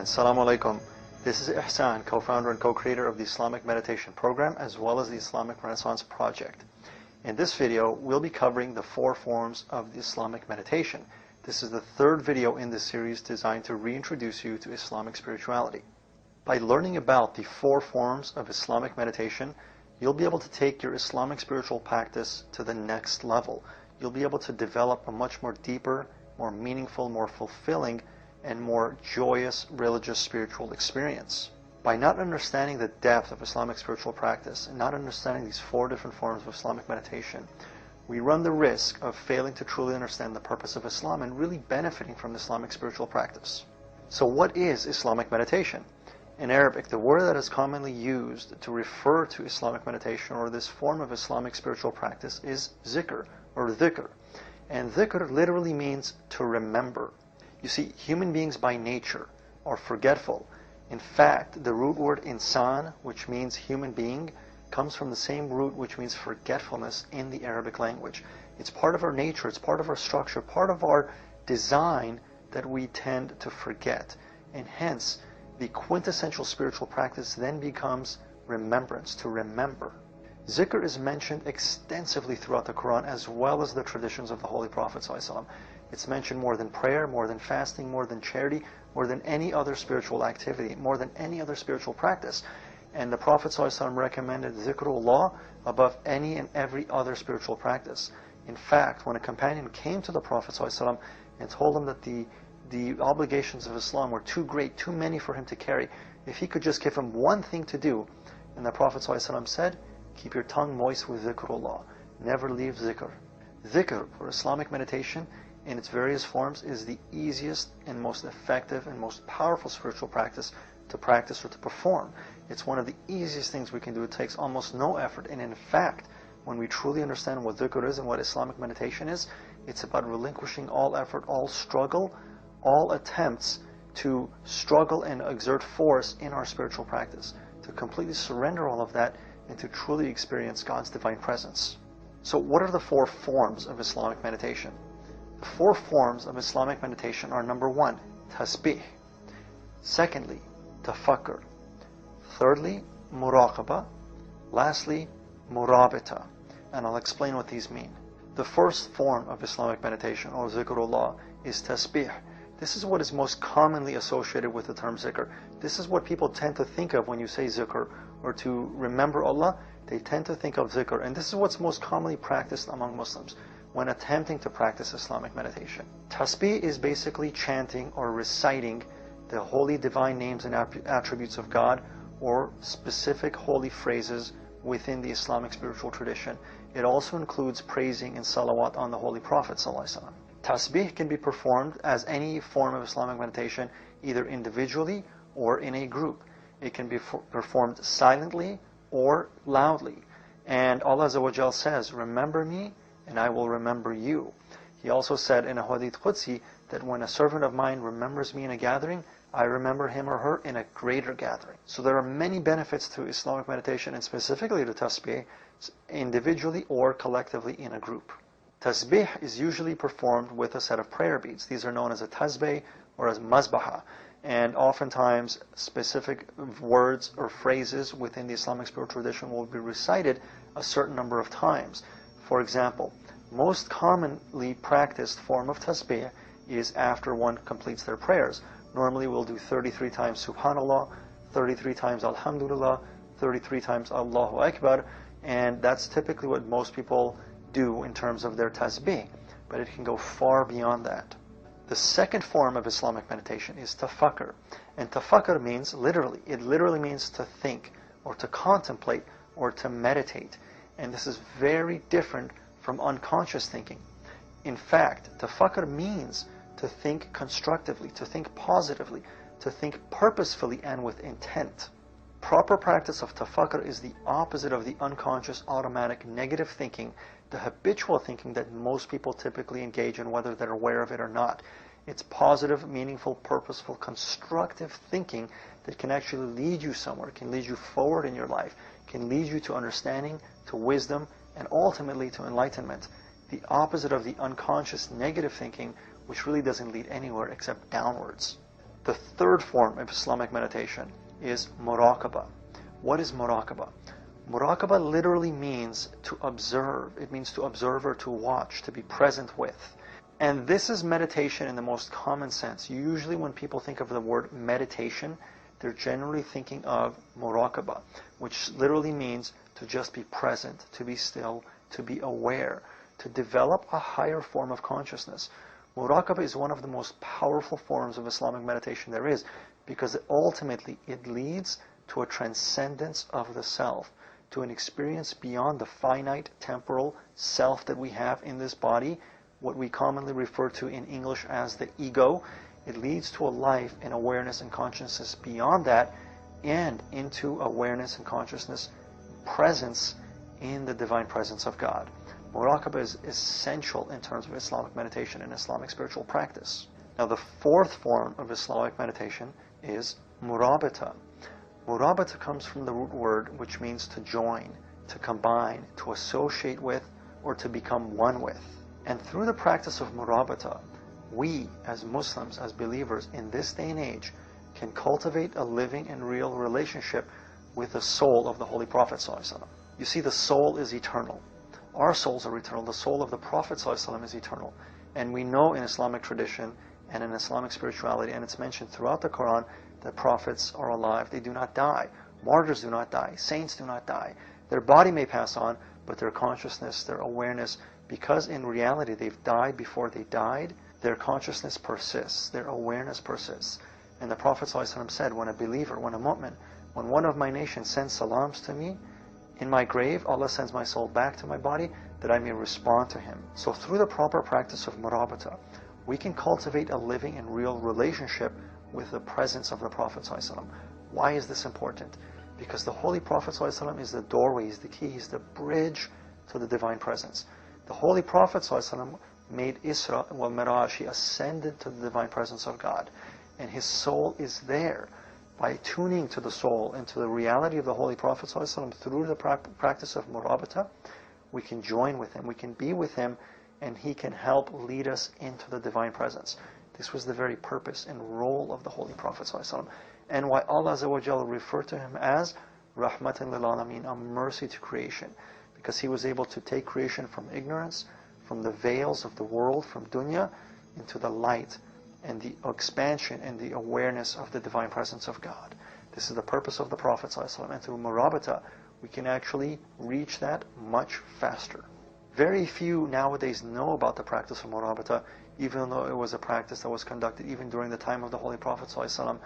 and Assalamu alaikum. This is Ihsan, co-founder and co-creator of the Islamic Meditation Program as well as the Islamic Renaissance Project. In this video, we'll be covering the 4 forms of the Islamic meditation. This is the 3rd video in this series designed to reintroduce you to Islamic spirituality. By learning about the 4 forms of Islamic meditation, you'll be able to take your Islamic spiritual practice to the next level. You'll be able to develop a much more deeper, more meaningful, more fulfilling, and more joyous religious spiritual experience. By not understanding the depth of Islamic spiritual practice and not understanding these 4 different forms of Islamic meditation, we run the risk of failing to truly understand the purpose of Islam and really benefiting from the Islamic spiritual practice. So what is Islamic meditation? In Arabic, the word that is commonly used to refer to Islamic meditation or this form of Islamic spiritual practice is zikr or dhikr. And dhikr literally means to remember. You see, human beings by nature are forgetful. In fact, the root word insan, which means human being, comes from the same root which means forgetfulness in the Arabic language. It's part of our nature, it's part of our structure, part of our design that we tend to forget. And hence, the quintessential spiritual practice then becomes remembrance, to remember. Zikr is mentioned extensively throughout the Quran as well as the traditions of the Holy Prophet ﷺ. It's mentioned more than prayer, more than fasting, more than charity, more than any other spiritual activity, more than any other spiritual practice. And the Prophet ﷺ recommended zikrullah above any and every other spiritual practice. In fact, when a companion came to the Prophet ﷺ and told him that the obligations of Islam were too great, too many for him to carry, if he could just give him one thing to do, and the Prophet ﷺ said, keep your tongue moist with zikrullah. Never leave zikr. Zikr, for Islamic meditation, in its various forms, is the easiest and most effective and most powerful spiritual practice to practice or to perform. It's one of the easiest things we can do. It takes almost no effort. And in fact, when we truly understand what dhikr is and what Islamic meditation is, it's about relinquishing all effort, all struggle, all attempts to struggle and exert force in our spiritual practice, to completely surrender all of that and to truly experience God's divine presence. So what are the 4 forms of Islamic meditation? The 4 forms of Islamic meditation are: number 1, tasbih; secondly, tafakkur; thirdly, muraqabah; lastly, murabita. And I'll explain what these mean. The first form of Islamic meditation, or zikrullah, is tasbih. This is what is most commonly associated with the term zikr. This is what people tend to think of when you say zikr, or to remember Allah. They tend to think of zikr, and this is what's most commonly practiced among Muslims when attempting to practice Islamic meditation. Tasbih is basically chanting or reciting the holy divine names and attributes of God, or specific holy phrases within the Islamic spiritual tradition. It also includes praising and salawat on the Holy Prophet ﷺ. Tasbih can be performed as any form of Islamic meditation, either individually or in a group. It can be performed silently or loudly. And Allah Azza wa Jal says, remember me and I will remember you. He also said in a Hadith Qudsi that when a servant of mine remembers me in a gathering, I remember him or her in a greater gathering. So there are many benefits to Islamic meditation, and specifically to tasbih, individually or collectively in a group. Tasbih is usually performed with a set of prayer beads. These are known as a tasbih or as mazbaha. And oftentimes specific words or phrases within the Islamic spiritual tradition will be recited a certain number of times. For example, most commonly practiced form of tasbih is after one completes their prayers. Normally we'll do 33 times Subhanallah, 33 times Alhamdulillah, 33 times Allahu Akbar, and that's typically what most people do in terms of their tasbih, but it can go far beyond that. The second form of Islamic meditation is tafakkur, and tafakkur means it literally means to think, or to contemplate, or to meditate. And this is very different from unconscious thinking. In fact, tafakkur means to think constructively, to think positively, to think purposefully and with intent. Proper practice of tafakkur is the opposite of the unconscious, automatic, negative thinking, the habitual thinking that most people typically engage in, whether they're aware of it or not. It's positive, meaningful, purposeful, constructive thinking that can actually lead you somewhere, can lead you forward in your life, can lead you to understanding, to wisdom, and ultimately to enlightenment. The opposite of the unconscious negative thinking, which really doesn't lead anywhere except downwards. The third form of Islamic meditation is muraqabah. What is muraqabah? Muraqabah literally means to observe. It means to observe or to watch, to be present with. And this is meditation in the most common sense. Usually when people think of the word meditation, they're generally thinking of muraqabah, which literally means to just be present, to be still, to be aware, to develop a higher form of consciousness. Muraqabah is one of the most powerful forms of Islamic meditation there is, because ultimately it leads to a transcendence of the self, to an experience beyond the finite temporal self that we have in this body, what we commonly refer to in English as the ego. It leads to a life in awareness and consciousness beyond that, and into awareness and consciousness presence in the divine presence of God. Muraqabah is essential in terms of Islamic meditation and Islamic spiritual practice. Now the fourth form of Islamic meditation is murabata. Murabata comes from the root word which means to join, to combine, to associate with, or to become one with. And through the practice of murabata, we as Muslims, as believers in this day and age, can cultivate a living and real relationship with the soul of the Holy Prophet ﷺ. You see, the soul is eternal. Our souls are eternal. The soul of the Prophet ﷺ is eternal. And we know in Islamic tradition and in Islamic spirituality, and it's mentioned throughout the Quran, that prophets are alive. They do not die. Martyrs do not die. Saints do not die. Their body may pass on, but their consciousness, their awareness, because in reality they've died before they died, their consciousness persists. Their awareness persists. And the Prophet ﷺ said, when a believer, when a mu'min, when one of my nation sends salams to me, in my grave, Allah sends my soul back to my body that I may respond to him. So through the proper practice of murabata, we can cultivate a living and real relationship with the presence of the Prophet ﷺ. Why is this important? Because the Holy Prophet ﷺ is the doorway, is the key, is the bridge to the divine presence. The Holy Prophet ﷺ made Isra wal Miraj. He ascended to the divine presence of God. And his soul is there. By tuning to the soul and to the reality of the Holy Prophet ﷺ through the practice of murabata, we can join with him, we can be with him, and he can help lead us into the divine presence. This was the very purpose and role of the Holy Prophet ﷺ, and why Allah Azza wa Jalla referred to him as Rahmatan lil Alameen, a mercy to creation, because he was able to take creation from ignorance, from the veils of the world, from dunya, into the light and the expansion and the awareness of the divine presence of God. This is the purpose of the Prophet ﷺ, and through murabata we can actually reach that much faster. Very few nowadays know about the practice of murabata, even though it was a practice that was conducted even during the time of the Holy Prophet ﷺ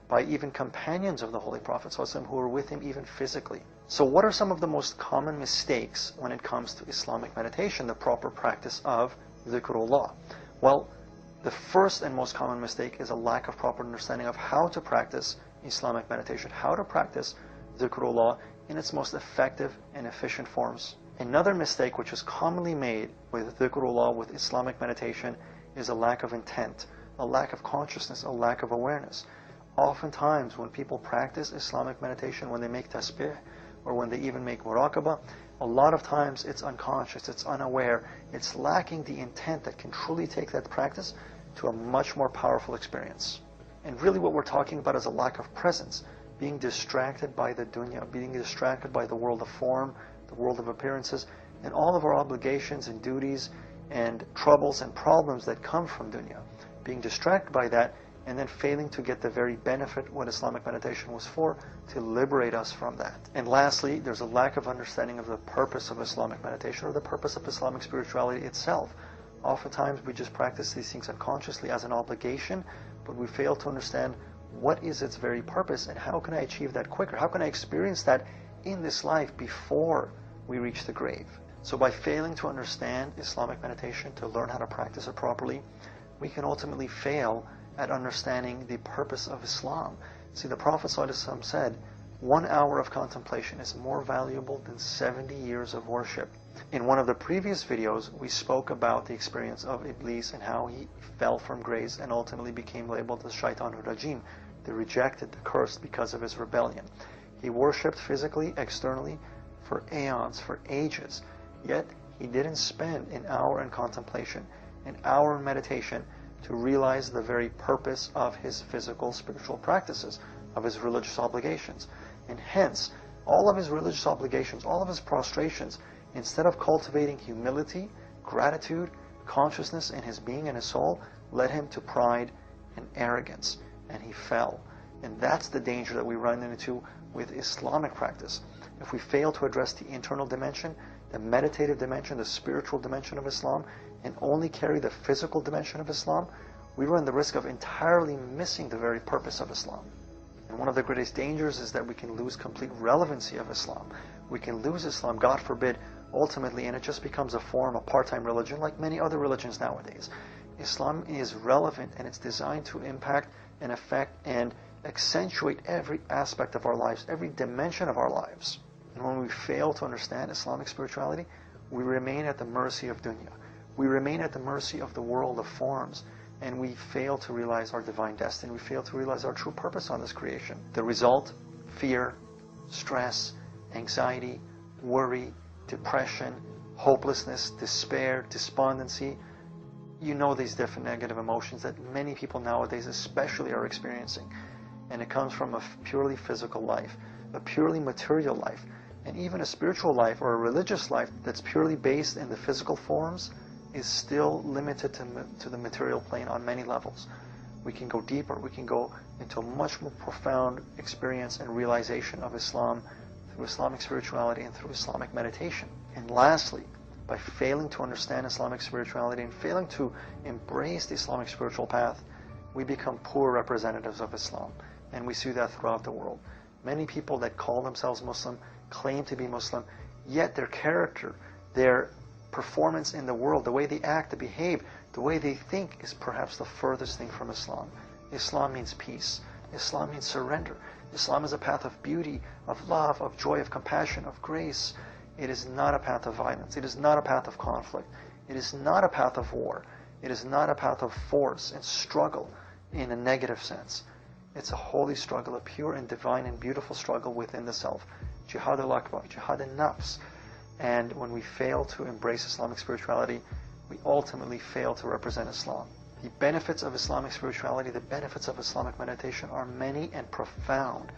by even companions of the Holy Prophet ﷺ who were with him even physically. So what are some of the most common mistakes when it comes to Islamic meditation, the proper practice of dhikrullah? Well, the first and most common mistake is a lack of proper understanding of how to practice Islamic meditation, how to practice dhikrullah in its most effective and efficient forms. Another mistake which is commonly made with dhikrullah, with Islamic meditation, is a lack of intent, a lack of consciousness, a lack of awareness. Oftentimes when people practice Islamic meditation, when they make tasbih, or when they even make muraqabah, a lot of times it's unconscious, it's unaware, it's lacking the intent that can truly take that practice to a much more powerful experience. And really what we're talking about is a lack of presence, being distracted by the dunya, being distracted by the world of form, the world of appearances, and all of our obligations and duties and troubles and problems that come from dunya. Being distracted by that and then failing to get the very benefit what Islamic meditation was for, to liberate us from that. And lastly, there's a lack of understanding of the purpose of Islamic meditation, or the purpose of Islamic spirituality itself. Oftentimes we just practice these things unconsciously as an obligation, but we fail to understand what is its very purpose and how can I achieve that quicker? How can I experience that in this life before we reach the grave? So by failing to understand Islamic meditation, to learn how to practice it properly, we can ultimately fail at understanding the purpose of Islam. See, the Prophet ﷺ said, 1 hour of contemplation is more valuable than 70 years of worship. In one of the previous videos, we spoke about the experience of Iblis and how he fell from grace and ultimately became labeled as Shaitan Rajim, the rejected, the cursed, because of his rebellion. He worshipped physically, externally, for aeons, for ages, yet he didn't spend an hour in contemplation, an hour in meditation, to realize the very purpose of his physical spiritual practices, of his religious obligations. And hence, all of his religious obligations, all of his prostrations, instead of cultivating humility, gratitude, consciousness in his being and his soul, led him to pride and arrogance, and he fell. And that's the danger that we run into with Islamic practice. If we fail to address the internal dimension, the meditative dimension, the spiritual dimension of Islam, and only carry the physical dimension of Islam, we run the risk of entirely missing the very purpose of Islam. And one of the greatest dangers is that we can lose complete relevancy of Islam. We can lose Islam, God forbid, ultimately, and it just becomes a form, a part-time religion like many other religions nowadays. Islam is relevant, and it's designed to impact and affect and accentuate every aspect of our lives, every dimension of our lives. And when we fail to understand Islamic spirituality, we remain at the mercy of dunya. We remain at the mercy of the world of forms, and we fail to realize our divine destiny. We fail to realize our true purpose on this creation. The result: fear, stress, anxiety, worry, depression, hopelessness, despair, despondency. You know these different negative emotions that many people nowadays especially are experiencing. And it comes from a purely physical life, a purely material life, and even a spiritual life or a religious life that's purely based in the physical forms is still limited to the material plane on many levels. We can go deeper, we can go into a much more profound experience and realization of Islam through Islamic spirituality and through Islamic meditation. And lastly, by failing to understand Islamic spirituality and failing to embrace the Islamic spiritual path, we become poor representatives of Islam. And we see that throughout the world. Many people that call themselves Muslim, claim to be Muslim, yet their character, their performance in the world, the way they act, they behave, the way they think is perhaps the furthest thing from Islam. Islam means peace. Islam means surrender. Islam is a path of beauty, of love, of joy, of compassion, of grace. It is not a path of violence. It is not a path of conflict. It is not a path of war. It is not a path of force and struggle in a negative sense. It's a holy struggle, a pure and divine and beautiful struggle within the self. Jihad al-Akbar, Jihad al-Nafs. And when we fail to embrace Islamic spirituality, we ultimately fail to represent Islam. The benefits of Islamic spirituality, the benefits of Islamic meditation are many and profound.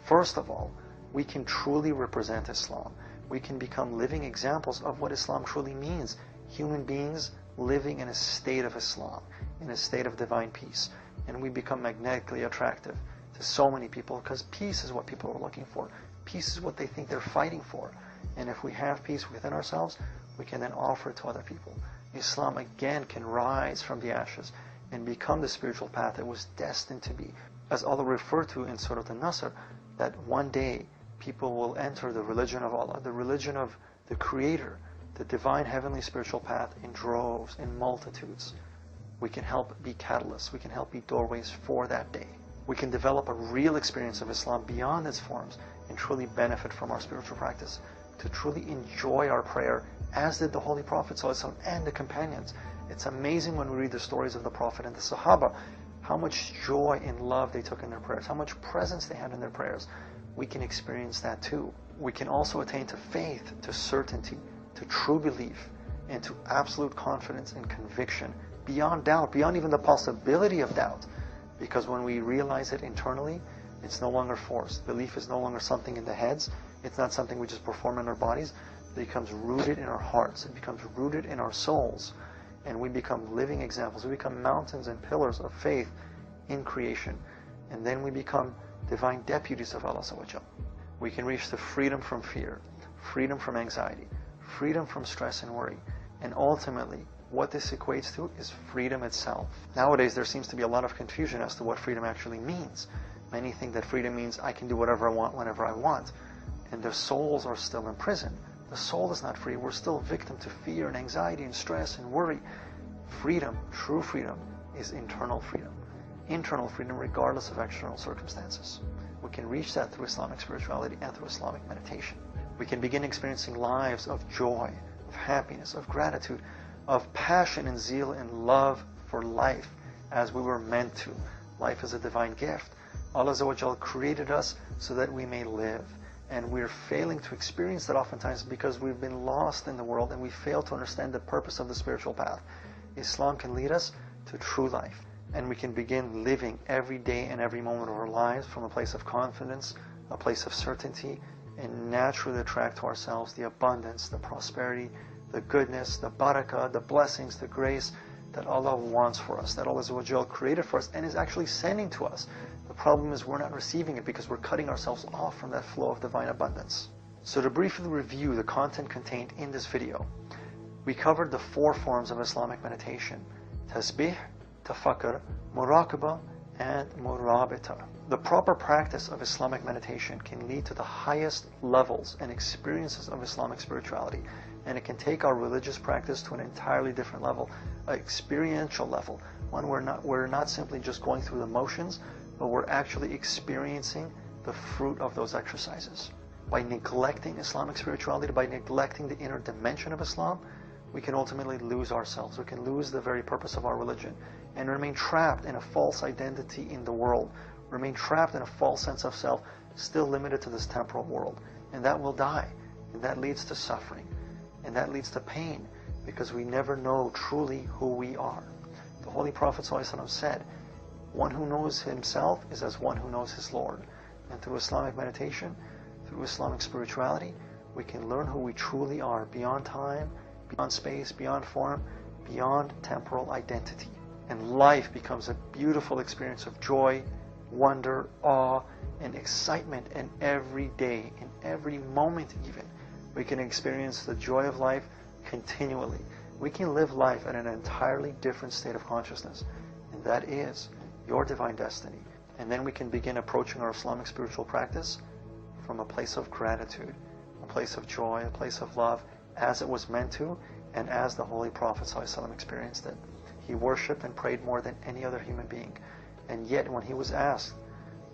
First of all, we can truly represent Islam. We can become living examples of what Islam truly means. Human beings living in a state of Islam, in a state of divine peace. And we become magnetically attractive to so many people because peace is what people are looking for. Peace is what they think they're fighting for. And if we have peace within ourselves, we can then offer it to other people. Islam again can rise from the ashes and become the spiritual path it was destined to be. As Allah referred to in Surah An-Nasr, that one day people will enter the religion of Allah, the religion of the Creator, the divine heavenly spiritual path in droves, in multitudes. We can help be catalysts. We can help be doorways for that day. We can develop a real experience of Islam beyond its forms and truly benefit from our spiritual practice, to truly enjoy our prayer, as did the Holy Prophet ﷺ and the companions. It's amazing when we read the stories of the Prophet and the Sahaba, how much joy and love they took in their prayers, how much presence they had in their prayers. We can experience that too. We can also attain to faith, to certainty, to true belief, and to absolute confidence and conviction, beyond doubt, beyond even the possibility of doubt. Because when we realize it internally, it's no longer forced. Belief is no longer something in the heads. It's not something we just perform in our bodies. It becomes rooted in our hearts. It becomes rooted in our souls. And we become living examples. We become mountains and pillars of faith in creation. And then we become divine deputies of Allah Subhanahu wa Ta'ala. We can reach the freedom from fear, freedom from anxiety, freedom from stress and worry. And ultimately, what this equates to is freedom itself. Nowadays, there seems to be a lot of confusion as to what freedom actually means. Many think that freedom means I can do whatever I want whenever I want. And their souls are still in prison. The soul is not free. We're still victim to fear and anxiety and stress and worry. Freedom, true freedom, is internal freedom. Internal freedom regardless of external circumstances. We can reach that through Islamic spirituality and through Islamic meditation. We can begin experiencing lives of joy, of happiness, of gratitude, of passion and zeal and love for life as we were meant to. Life is a divine gift. Allah Azza wa Jal created us so that we may live. And we're failing to experience that oftentimes because we've been lost in the world and we fail to understand the purpose of the spiritual path. Islam can lead us to true life. And we can begin living every day and every moment of our lives from a place of confidence, a place of certainty, and naturally attract to ourselves the abundance, the prosperity, the goodness, the barakah, the blessings, the grace that Allah wants for us, that Allah Azza wa Jal created for us and is actually sending to us. The problem is we're not receiving it because we're cutting ourselves off from that flow of divine abundance. So to briefly review the content contained in this video, we covered the 4 forms of Islamic meditation: tasbih, tafakkur, muraqabah, and murabita. The proper practice of Islamic meditation can lead to the highest levels and experiences of Islamic spirituality, and it can take our religious practice to an entirely different level, an experiential level, one where we're not simply just going through the motions, but we're actually experiencing the fruit of those exercises. By neglecting Islamic spirituality, by neglecting the inner dimension of Islam, we can ultimately lose ourselves. We can lose the very purpose of our religion and remain trapped in a false identity in the world, remain trapped in a false sense of self, still limited to this temporal world. And that will die, and that leads to suffering, and that leads to pain, because we never know truly who we are. The Holy Prophet ﷺ said, "One who knows himself is as one who knows his Lord." And through Islamic meditation, through Islamic spirituality, we can learn who we truly are, beyond time, beyond space, beyond form, beyond temporal identity. And life becomes a beautiful experience of joy, wonder, awe, and excitement. And every day, in every moment even, we can experience the joy of life continually. We can live life at an entirely different state of consciousness, and that is your divine destiny. And then we can begin approaching our Islamic spiritual practice from a place of gratitude, a place of joy, a place of love, as it was meant to, and as the Holy Prophet ﷺ experienced it. He worshipped and prayed more than any other human being. And yet when he was asked,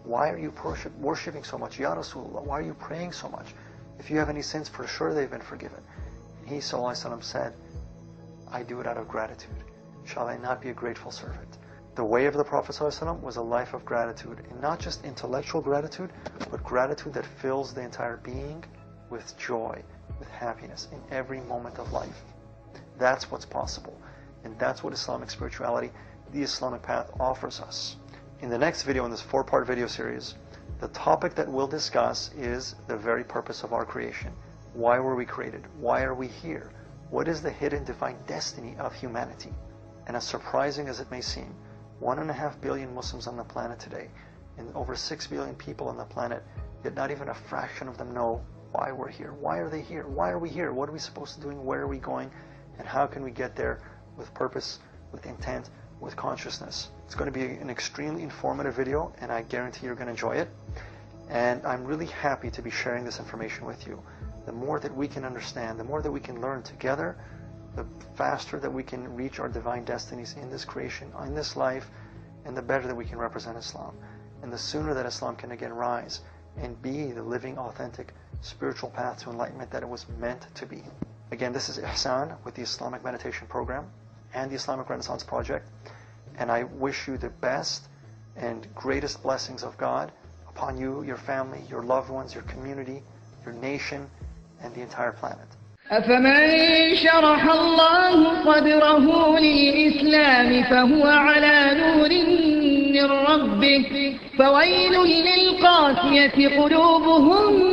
"Why are you worshipping so much, Ya Rasulullah? Why are you praying so much? If you have any sins, for sure they've been forgiven." And he ﷺ said, "I do it out of gratitude. Shall I not be a grateful servant?" The way of the Prophet ﷺ was a life of gratitude, and not just intellectual gratitude, but gratitude that fills the entire being with joy, with happiness in every moment of life. That's what's possible, and that's what Islamic spirituality, the Islamic path, offers us. In the next video, in this 4-part video series, the topic that we'll discuss is the very purpose of our creation. Why were we created? Why are we here? What is the hidden divine destiny of humanity? And as surprising as it may seem, 1.5 billion Muslims on the planet today, and over 6 billion people on the planet, yet not even a fraction of them know why we're here. Why are they here? Why are we here? What are we supposed to do? Where are we going? And how can we get there with purpose, with intent, with consciousness? It's going to be an extremely informative video, and I guarantee you're going to enjoy it. And I'm really happy to be sharing this information with you. The more that we can understand, the more that we can learn together, the faster that we can reach our divine destinies in this creation, in this life, and the better that we can represent Islam. And the sooner that Islam can again rise and be the living, authentic, spiritual path to enlightenment that it was meant to be. Again, this is Ihsan with the Islamic Meditation Program and the Islamic Renaissance Project. And I wish you the best and greatest blessings of God upon you, your family, your loved ones, your community, your nation, and the entire planet. أفمن شرح الله صدره للإسلام فهو على نور من ربه فويل للقاسية قلوبهم